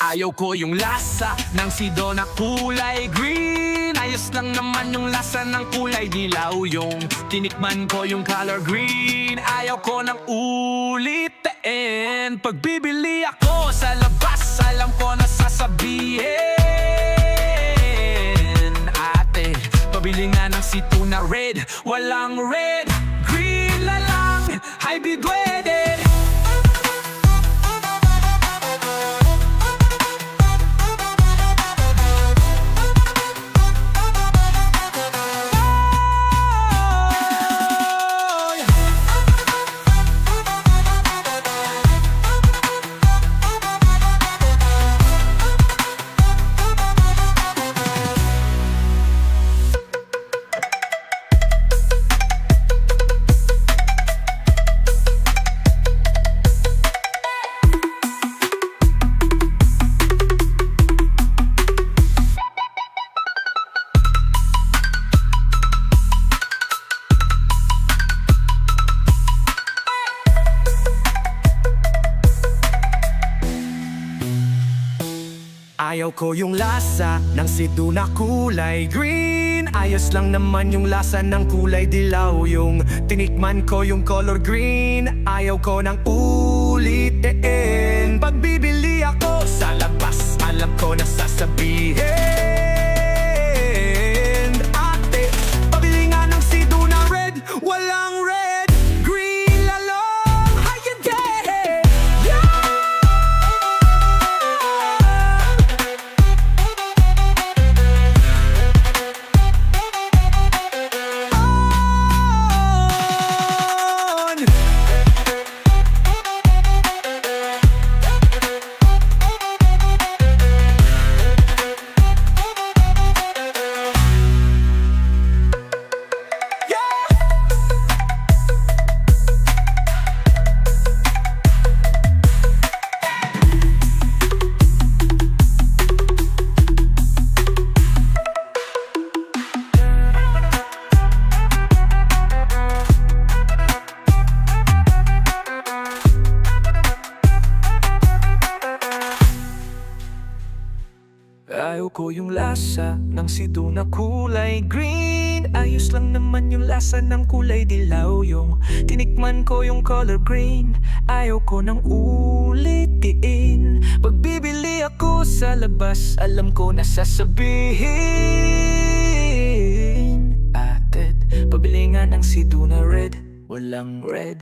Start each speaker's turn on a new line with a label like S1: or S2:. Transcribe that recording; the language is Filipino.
S1: Ayaw ko yung lasa ng sido na kulay green. Ayos lang naman yung lasa ng kulay dilaw. Yung tinikman ko yung color green. Ayaw ko nang ulitin. Pag bibili ako sa labas, alam ko na sasabihin, ate, pabili nga ng sito na red. Walang red, green na lang, hybrid wedded.
S2: Ayaw ko yung lasa ng sido na kulay green. Ayos lang naman yung lasa ng kulay dilaw. Yung tinikman ko yung color green. Ayaw ko nang ulitin. Pag bibili ako sa labas, alam ko na sasabihin, ate, pabili nga ng sido na red. Walang red, green na lang, hybrid wedded.
S1: Ayaw ko yung lasa ng sido na kulay green. Ayos lang naman yung lasa ng kulay dilaw. Yung tinikman ko yung color green. Ayaw ko nang ulitin. Pag bibili ako sa labas, alam ko na sasabihin, ate, pabili nga ng sido na red. Walang red,